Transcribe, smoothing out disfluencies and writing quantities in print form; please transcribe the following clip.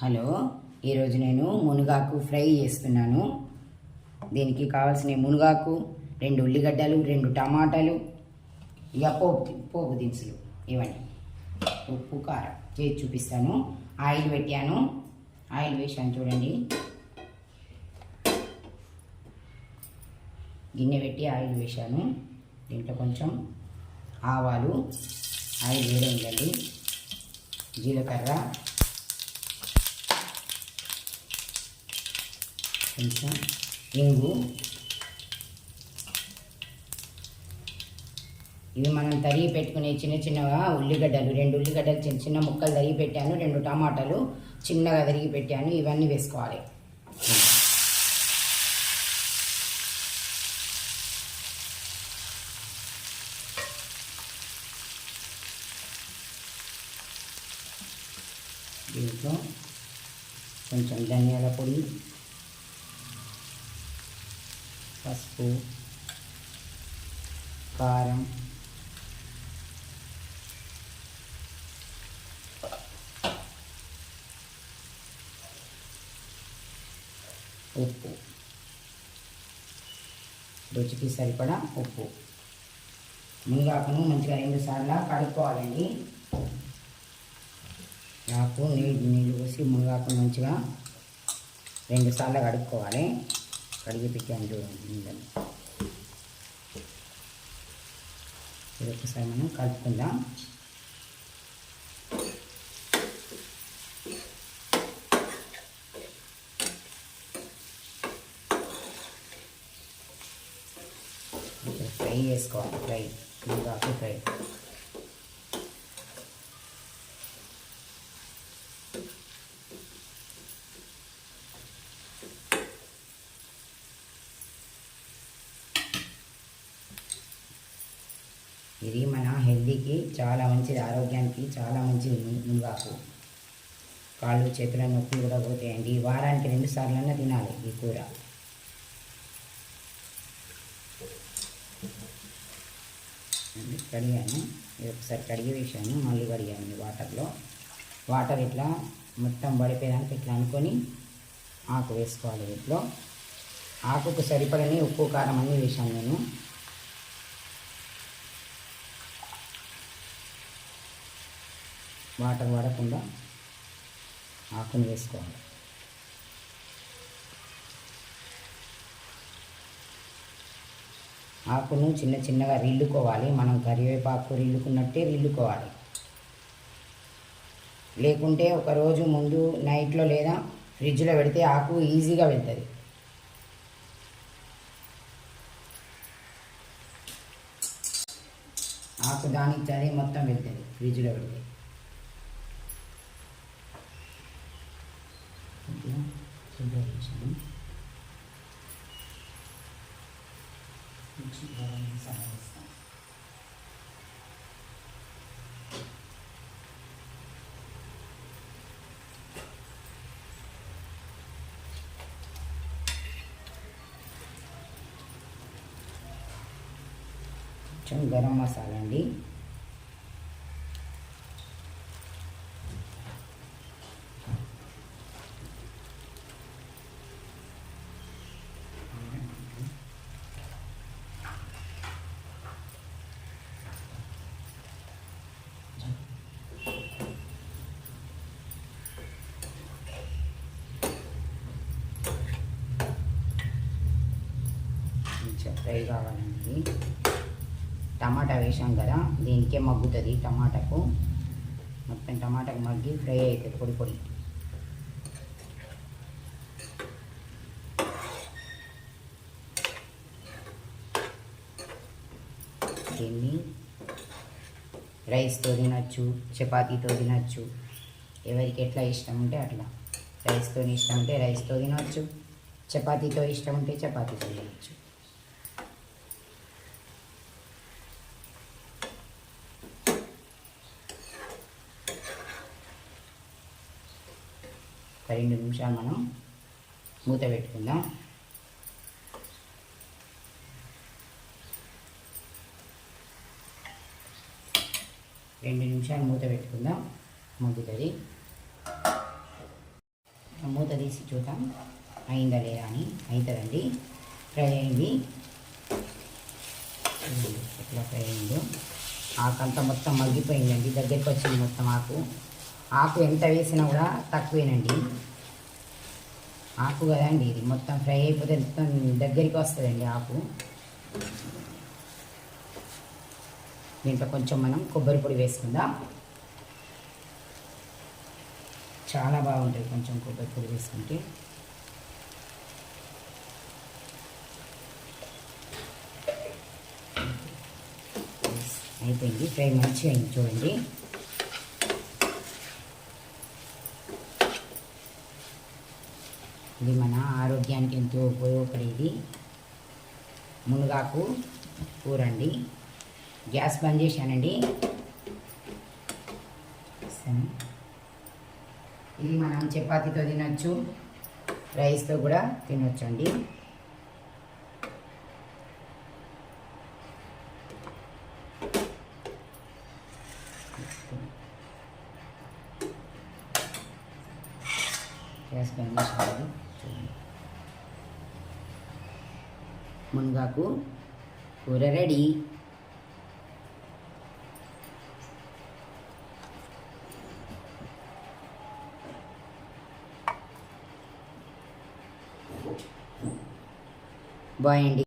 Hello, ఈరోజు నేను మునగాకు ఫ్రై చేస్తున్నాను. దీనికి కావాల్సిన మునగాకు, 2 ఉల్లిగడ్డలు, 2 టమాటాలు, ఇక పోపు దినుసులు ఇవన్నీ, ఉప్పు, కారం చేసి చూపిస్తాను. ఆయిల్ పెట్టాను, ఆయిల్ వేసాను చూడండి. గిన్నె పెట్టి ఆయిల్ వేసాను. దీంట్లో కొంచెం ఆవాలు, ఆయిల్ వేడైందండి. జీలకర్ర, కొంచెం ఇంగు, ఇవి మనం తరిగి పెట్టుకునే చిన్న చిన్నగా ఉల్లిగడ్డలు, 2 ఉల్లిగడ్డలు చిన్న చిన్న ముక్కలు తరిగి పెట్టాను. 2 టమాటాలు చిన్నగా తరిగి పెట్టాను. ఇవన్నీ వేసుకోవాలి. దీంట్లో కొంచెం ధనియాల పొడి, పసుపు, కారం, ఉప్పు, రుచికి సరిపడా ఉప్పు. మునగాకును మంచిగా 2 సార్లు కడుక్కోవాలండి. ఆకు నీళ్ళు పోసి మునగాకు మంచిగా 2 సార్లు కడుక్కోవాలి. కడిగి పెట్టాను చూడండి. ఇది ఒకసారి మనం కలుపుకుందాం. ఫ్రై చేసుకోవాలి. మునగాకు ఫ్రై. ఇది మన హెల్తీకి చాలా మంచిది, ఆరోగ్యానికి చాలా మంచిది. మునగాకు కాళ్ళు చేతుల నొప్పులు కూడా పోతాయండి. వారానికి 2 సార్లన్నా తినాలి ఈ కూర. కడిగాను, ఇది ఒకసారి కడిగి వేసాను, మళ్ళీ కడిగాను వాటర్లో. వాటర్ ఇట్లా మొత్తం పడిపోయేదానికి ఇట్లా అనుకొని ఆకు వేసుకోవాలి. వీటిలో ఆకుకు సరిపడని ఉప్పు, కారం అన్నీ వేసాను నేను. వాటర్ పడకుండా ఆకుని వేసుకోవాలి. ఆకును చిన్న చిన్నగా రిల్లుకోవాలి. మనం కరివేపాకు రిల్లుకున్నట్టే రిల్లుకోవాలి. లేకుంటే ఒకరోజు ముందు నైట్లో లేదా ఫ్రిడ్జ్లో పెడితే ఆకు ఈజీగా వెళ్తుంది. ఆకు దానికి చదివి మొత్తం వెళ్తుంది ఫ్రిడ్జ్లో పెడితే. షుగర్ వేసాను, కొంచెం గరం మసాలా వేస్తాను. కొంచెం గరం మసాలా అండి. ఫ్రై కావాలండి. టమాటా వేసాం కదా, దీనికే మగ్గుతుంది. టమాటాకు మొత్తం టమాటాకు మగ్గి ఫ్రై అవుతుంది పొడి పొడి. దీన్ని రైస్తో తినచ్చు, చపాతీతో తినచ్చు. ఎవరికి ఎట్లా ఇష్టం ఉంటే అట్లా. రైస్తో ఇష్టం ఉంటే రైస్తో తినవచ్చు, చపాతీతో ఇష్టం ఉంటే చపాతీతో తినచ్చు. ఒక 2 నిమిషాలు మనం మూత పెట్టుకుందాం. 2 నిమిషాలు మూత పెట్టుకుందాం, మగ్గుతుంది. మూత తీసి చూద్దాం అయిందా లేదా అని. అవుతుందండి, ఫ్రై అయింది. ఎట్లా ఫ్రై అయిందో, ఆకంతా మొత్తం మగ్గిపోయిందండి, దగ్గరికి వచ్చింది మొత్తం. ఆకు ఎంత వేసినా కూడా తక్కువేనండి. ఆకు కదండి ఇది, మొత్తం ఫ్రై అయిపోతే మొత్తం దగ్గరికి వస్తుందండి ఆకు. దీంట్లో కొంచెం మనం కొబ్బరి పొడి వేసుకుందాం, చాలా బాగుంటుంది కొంచెం కొబ్బరి పొడి వేసుకుంటే. అయిపోయింది, ఫ్రై మంచిగా అయింది చూడండి. ఇది మన ఆరోగ్యానికి ఎంతో ఉపయోగపడేది మునగాకు కూర అండి. గ్యాస్ బంద్ చేశానండి. ఇది మనం చపాతీతో తినచ్చు, రైస్తో కూడా తినొచ్చు అండి. గ్యాస్ బంద్ చేశాను. మునగాకు కూర రెడీ. బాయ్ అండి.